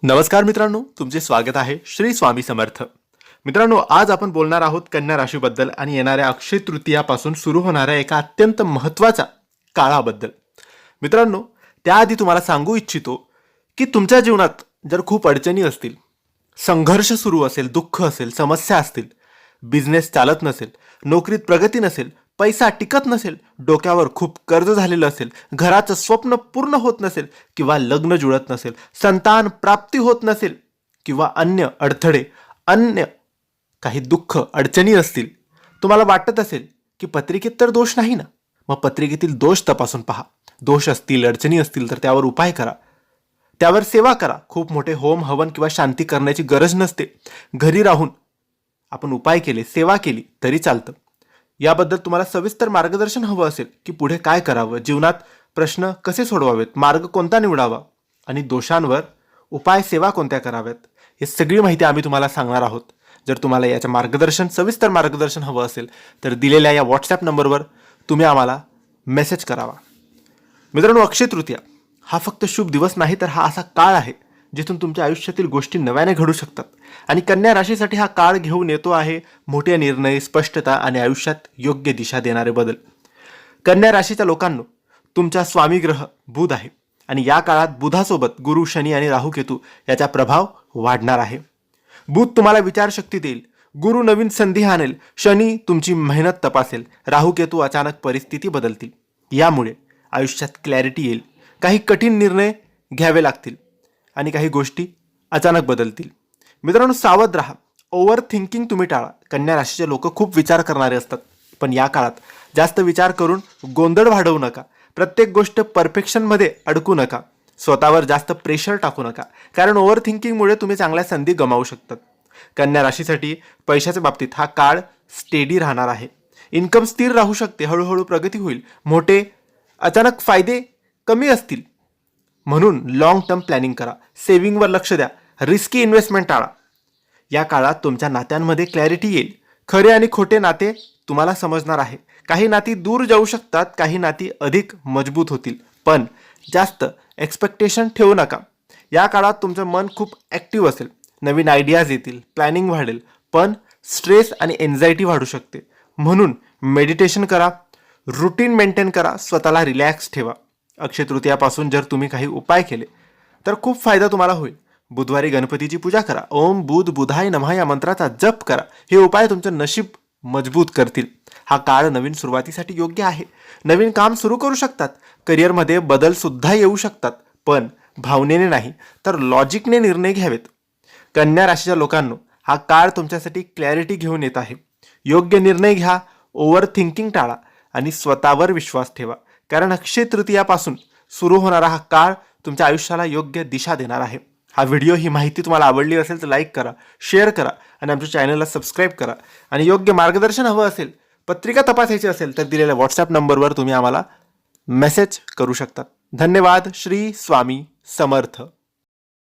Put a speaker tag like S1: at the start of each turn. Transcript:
S1: नमस्कार मित्रांनो, तुमचे स्वागत आहे श्री स्वामी समर्थ. मित्रांनो, आज आपण बोलणार आहोत कन्या राशीबद्दल आणि येणाऱ्या अक्षय तृतीयापासून सुरू होणाऱ्या एका अत्यंत महत्त्वाच्या काळाबद्दल. मित्रांनो, त्याआधी तुम्हाला सांगू इच्छितो की तुमच्या जीवनात जर खूप अडचणी असतील, संघर्ष सुरू असेल, दुःख असेल, समस्या असतील, बिझनेस चालत नसेल, नोकरीत प्रगती नसेल, पैसा टिकत नसेल, डोक्यावर खूप कर्ज झालेलं असेल, घराचं स्वप्न पूर्ण होत नसेल किंवा लग्न जुळत नसेल, संतान प्राप्ती होत नसेल किंवा अन्य अडथळे, अन्य काही दुःख अडचणी असतील, तुम्हाला वाटत असेल की पत्रिकेत तर दोष नाही ना, मग पत्रिकेतील दोष तपासून पहा. दोष असतील, अडचणी असतील तर त्यावर उपाय करा, त्यावर सेवा करा. खूप मोठे होम हवन किंवा शांती करण्याची गरज नसते. घरी राहून आपण उपाय केले, सेवा केली तरी चालतं. याबद्दल तुम्हाला सविस्तर मार्गदर्शन हवं असेल की पुढे काय करावं, जीवनात प्रश्न कसे सोडवावेत, मार्ग कोणता निवडावा आणि दोषांवर उपाय सेवा कोणत्या कराव्यात, हे सगळी माहिती आम्ही तुम्हाला सांगणार आहोत. जर तुम्हाला याचं मार्गदर्शन, सविस्तर मार्गदर्शन हवं असेल तर दिलेल्या या व्हॉट्सॲप नंबरवर तुम्ही आम्हाला मेसेज करावा. मित्रांनो, अक्षय तृतीया हा फक्त शुभ दिवस नाही, तर हा असा काळ आहे जिथून तुमच्या आयुष्यातील गोष्टी नव्याने घडू शकतात. आणि कन्या राशीसाठी हा काळ घेऊन येतो आहे मोठे निर्णय, स्पष्टता आणि आयुष्यात योग्य दिशा देणारे बदल. कन्या राशीच्या लोकांनो, तुमचा स्वामी ग्रह बुध आहे आणि या काळात बुधासोबत गुरु, शनी आणि राहू केतू याचा प्रभाव वाढणार आहे. बुध तुम्हाला विचारशक्ती देईल, गुरु नवीन संधी आणेल, शनी तुमची मेहनत तपासेल, राहू केतू अचानक परिस्थिती बदलतील. यामुळे आयुष्यात क्लॅरिटी येईल, काही कठीण निर्णय घ्यावे लागतील आणि काही गोष्टी अचानक बदलतील. मित्रांनो, सावध राहा, ओव्हर थिंकिंग तुम्ही टाळा. कन्या राशीचे लोक खूप विचार करणारे असतात, पण या काळात जास्त विचार करून गोंधळ वाढवू नका. प्रत्येक गोष्ट परफेक्शनमध्ये अडकू नका. स्वतःवर जास्त प्रेशर टाकू नका, कारण ओव्हर थिंकिंगमुळे तुम्ही चांगल्या संधी गमावू शकतात. कन्या राशीसाठी पैशाच्या बाबतीत हा काळ स्टेडी राहणार आहे. इन्कम स्थिर राहू शकते, हळूहळू प्रगती होईल. मोठे अचानक फायदे कमी असतील, म्हणून लॉंग टर्म प्लॅनिंग करा. सेव्हिंगवर लक्ष द्या, रिस्की इन्व्हेस्टमेंट टाळा. या काळात तुमच्या नात्यांमध्ये क्लॅरिटी येईल. खरे आणि खोटे नाते तुम्हाला समजणार आहे. काही नाती दूर जाऊ शकतात, काही नाती अधिक मजबूत होतील, पण जास्त एक्सपेक्टेशन ठेवू नका. या काळात तुमचं मन खूप ॲक्टिव्ह असेल, नवीन आयडियाज येतील, प्लॅनिंग वाढेल, पण स्ट्रेस आणि एन्झायटी वाढू शकते. म्हणून मेडिटेशन करा, रुटीन मेंटेन करा, स्वतःला रिलॅक्स ठेवा. अक्षय तृतीयापासून जर तुम्ही काही उपाय केले तर खूप फायदा तुम्हाला होईल. बुधवारी गणपतीची पूजा करा, ओम बुध बुधाय नमः या मंत्राचा जप करा. हे उपाय तुमचं नशीब मजबूत करतील. हा काळ नवीन सुरुवातीसाठी योग्य आहे. नवीन काम सुरू करू शकतात, करिअरमध्ये बदल सुद्धा येऊ शकतात, पण भावनेने नाही तर लॉजिकने निर्णय घ्यावेत. कन्या राशीच्या लोकांनो, हा काळ तुमच्यासाठी क्लॅरिटी घेऊन येत आहे. योग्य निर्णय घ्या, ओव्हर थिंकिंग टाळा आणि स्वतःवर विश्वास ठेवा, कारण अक्षय तृतीयापासून सुरू होणारा हा काळ तुमच्या आयुष्याला योग्य दिशा देणार आहे. हा व्हिडिओ, ही माहिती तुम्हाला आवडली असेल तर लाईक करा, शेअर करा आणि आमच्या चॅनलला सबस्क्राईब करा. आणि योग्य मार्गदर्शन हवं असेल, पत्रिका तपासायची असेल तर दिलेल्या व्हॉट्सॲप नंबरवर तुम्ही आम्हाला मेसेज करू शकता. धन्यवाद. श्री स्वामी समर्थ.